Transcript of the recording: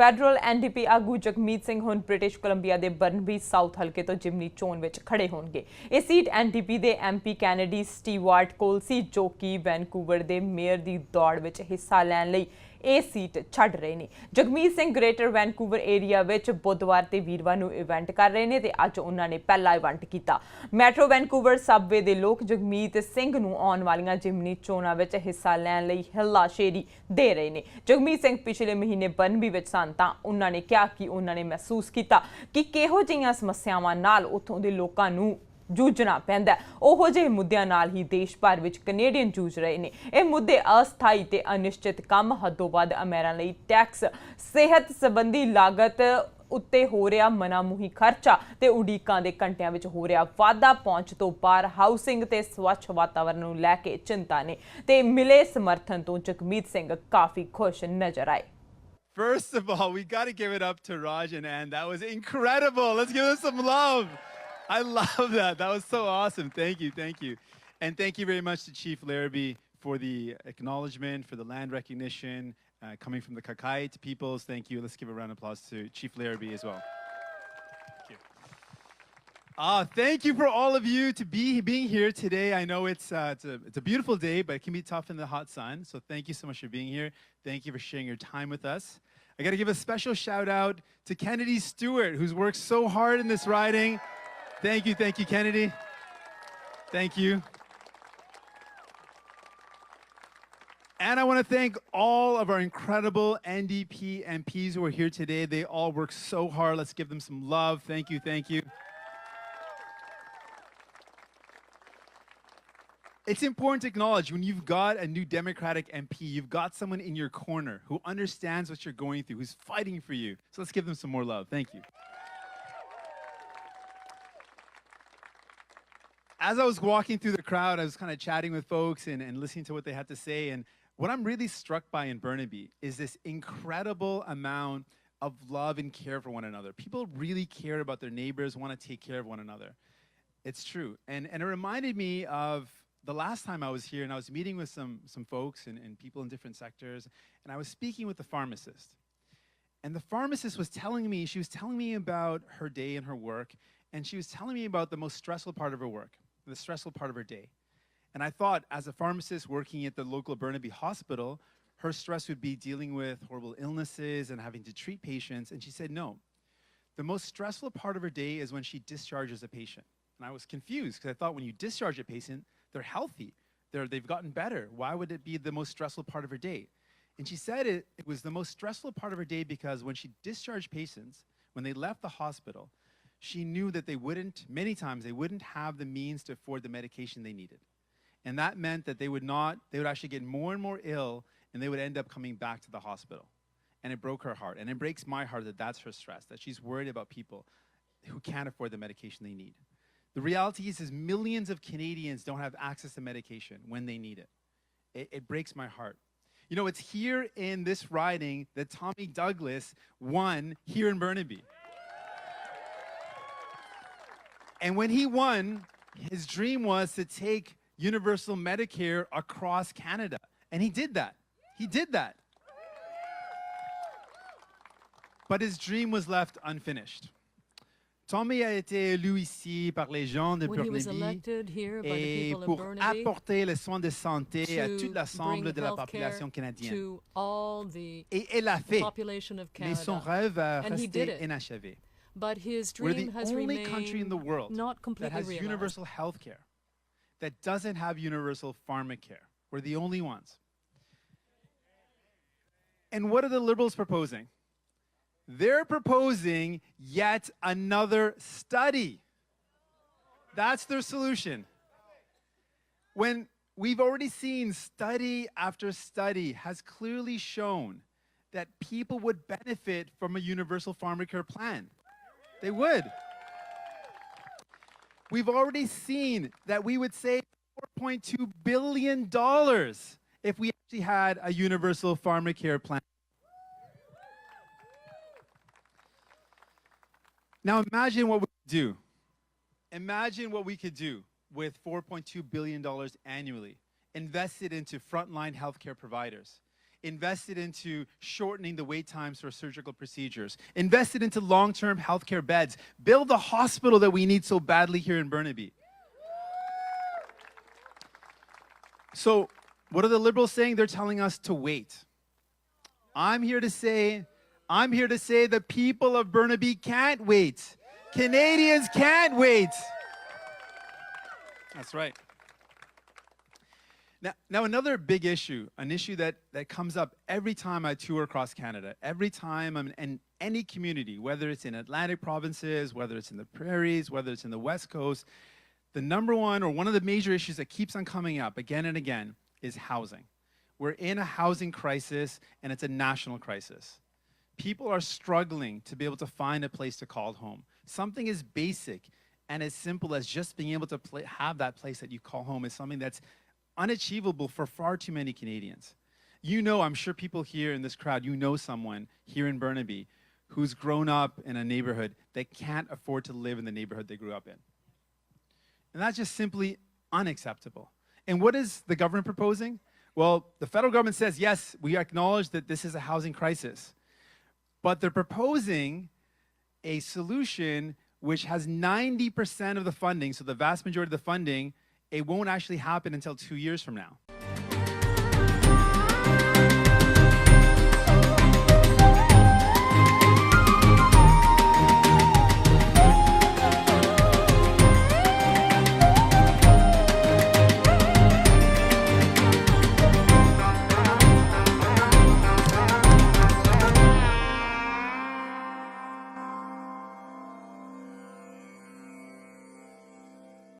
Federal NDP ਆਗੂ ਜਗਮੀਤ ਸਿੰਘ ਹੁਣ British Columbia ਦੇ ਬਰਨਬੀ ਸਾਊਥ ਹਲਕੇ ਤੋਂ ਜਿਮਨੀ ਚੋਣ ਵਿੱਚ ਖੜੇ ਹੋਣਗੇ। ਇਹ ਸੀਟ NDP ਦੇ MP ਕੈਨੇਡੀ ਸਟੀਵਾਰਟ ਕੋਲ ਸੀ, ਜੋ ਕਿ ਵੈਨਕੂਵਰ ਦੇ ਮੇਅਰ ਦੀ ਦੌੜ ਵਿੱਚ ਹਿੱਸਾ ਲੈਣ ਲਈ ਇਹ ਸੀਟ ਛੱਡ ਰਹੇ ਨੇ। Jagmeet Singh greater Vancouver area ਵਿੱਚ ਬੁੱਧਵਾਰ ਤੇ ਵੀਰਵਾਰ ਨੂੰ ਇਵੈਂਟ ਕਰ ਰਹੇ ਨੇ ਤੇ ਅੱਜ ਉਹਨਾਂ ਨੇ ਪਹਿਲਾ ਇਵੈਂਟ ਕੀਤਾ। ਮੈਟਰੋ ਵੈਨਕੂਵਰ ਸਬਵੇ ਦੇ ਲੋਕ ਜਗਮੀਤ ਸਿੰਘ ਨੂੰ ਆਉਣ ਵਾਲੀਆਂ ਜਿਮਨੀ ਚੋਣਾਂ ਵਿੱਚ ਹਿੱਸਾ ਲੈਣ ਲਈ ਹਿੱਲਾਸ਼ੇਰੀ ਦੇ ਰਹੇ ਨੇ। ਜਗਮੀਤ ਸਿੰਘ ਪਿਛਲੇ ਮਹੀਨੇ ਬਰਨਬੀ ਵਿੱਚ ਸਨ ਤਾਂ ਉਹਨਾਂ ਨੇ ਕਿਹਾ ਕਿ ਉਹਨਾਂ ਨੇ ਮਹਿਸੂਸ ਕੀਤਾ ਕਿ ਕਿਹੋ ਜਿਹੀਆਂ ਸਮੱਸਿਆਵਾਂ ਨਾਲ ਉੱਥੋਂ ਦੇ ਲੋਕਾਂ ਨੂੰ ਜੂਝਣਾ ਪੈਂਦਾ। ਉਹੋ ਜਿਹੇ ਮੁੱਦਿਆਂ ਨਾਲ ਹੀ ਦੇਸ਼ ਭਰ ਵਿੱਚ ਕੈਨੇਡੀਅਨ ਜੂਝ ਰਹੇ ਨੇ। ਇਹ ਮੁੱਦੇ ਅਸਥਾਈ ਤੇ ਅਨਿਸ਼ਚਿਤ ਕੰਮ, ਹੱਦੋਂ ਵੱਧ ਅਮੀਰਾਂ ਲਈ ਟੈਕਸ, ਸਿਹਤ ਸੰਬੰਧੀ ਲਾਗਤ ਉੱਤੇ ਹੋ ਰਿਹਾ ਮਨਾਮੂਹੀ ਖਰਚਾ ਤੇ ਉਡੀਕਾਂ ਦੇ ਘੰਟਿਆਂ ਵਿੱਚ ਹੋ ਰਿਹਾ ਵਾਧਾ, ਪਹੁੰਚ ਤੋਂ ਬਾਹਰ ਹਾਊਸਿੰਗ ਤੇ ਸਵੱਛ ਵਾਤਾਵਰਨ ਨੂੰ ਲੈ ਕੇ ਚਿੰਤਾ ਨੇ ਤੇ ਮਿਲੇ ਸਮਰਥਨ ਤੋਂ ਜਗਮੀਤ ਸਿੰਘ ਕਾਫੀ ਖੁਸ਼ ਨਜ਼ਰ ਆਏ। First of all, we got to give it up to Raj and Ann. That was incredible. Let's give them some love. I love that. That was so awesome. Thank you. Thank you. And thank you very much to Chief Larrabee for the acknowledgement, for the land recognition, coming from the Kakait peoples. Thank you. Let's give a round of applause to Chief Larrabee as well. Thank you. Thank you for all of you to being here today. I know it's a beautiful day, but it can be tough in the hot sun. So thank you so much for being here. Thank you for sharing your time with us. I got to give a special shout out to Kennedy Stewart, who's worked so hard in this riding. Thank you, Kennedy. Thank you. And I want to thank all of our incredible NDP MPs who are here today. They all work so hard. Let's give them some love. Thank you, thank you. It's important to acknowledge when you've got a new Democratic MP, you've got someone in your corner who understands what you're going through, who's fighting for you. So let's give them some more love. Thank you. As I was walking through the crowd, I was kind of chatting with folks and listening to what they had to say. And what I'm really struck by in Burnaby is this incredible amount of love and care for one another. People really care about their neighbors, want to take care of one another. It's true. And it reminded me of the last time I was here, and I was meeting with some folks and people in different sectors, and I was speaking with the pharmacist. And the pharmacist was telling me about her day and her work, and she was telling me about the most stressful part of her work, the stressful part of her day. And I thought, as a pharmacist working at the local Burnaby hospital, her stress would be dealing with horrible illnesses and having to treat patients. And she said, no, the most stressful part of her day is when she discharges a patient. And I was confused because I thought when you discharge a patient, they're healthy, they've gotten better. Why would it be the most stressful part of her day? And she said it was the most stressful part of her day because when she discharged patients, when they left the hospital, she knew that many times they wouldn't have the means to afford the medication they needed. And that meant that they would actually get more and more ill, and they would end up coming back to the hospital. And it broke her heart. And it breaks my heart that that's her stress, that she's worried about people who can't afford the medication they need. The reality is millions of Canadians don't have access to medication when they need it. It breaks my heart. You know, it's here in this riding that Tommy Douglas won here in Burnaby. And when he won, his dream was to take universal Medicare across Canada. And he did that. He did that. But his dream was left unfinished. Tommy a été élu ici par les gens de Burnaby et pour apporter les soins de santé à tout l'ensemble de la population canadienne. Et il l'a fait, mais son rêve a resté inachevé. But his We're dream the has only remained country in the world not completely that has realized. universal health care, that doesn't have universal pharmacare. We're the only ones. And what are the Liberals proposing? They're proposing yet another study. That's their solution. When we've already seen study after study has clearly shown that people would benefit from a universal pharmacare plan. They would. We've already seen that we would save $4.2 billion if we actually had a universal pharmacare plan. Now imagine what we could do. Imagine what we could do with $4.2 billion annually invested into frontline healthcare providers, invested into shortening the wait times for surgical procedures, invested into long-term healthcare beds, build the hospital that we need so badly here in Burnaby. So what are the Liberals saying? They're telling us to wait. I'm here to say the people of Burnaby can't wait. Canadians can't wait. That's right. Now another big issue, an issue that comes up every time I tour across Canada, every time I'm in any community, whether it's in Atlantic provinces, whether it's in the prairies, whether it's in the West Coast, the number one or one of the major issues that keeps on coming up again and again is housing. We're in a housing crisis, and it's a national crisis. People are struggling to be able to find a place to call home. Something as basic and as simple as just being able to have that place that you call home is something that's unachievable for far too many Canadians. You know, I'm sure people here in this crowd, you know someone here in Burnaby who's grown up in a neighborhood that can't afford to live in the neighborhood they grew up in. And that's just simply unacceptable. And what is the government proposing? Well, the federal government says, yes, we acknowledge that this is a housing crisis. But they're proposing a solution which has 90% of the funding, so the vast majority of the funding, it won't actually happen until 2 years from now.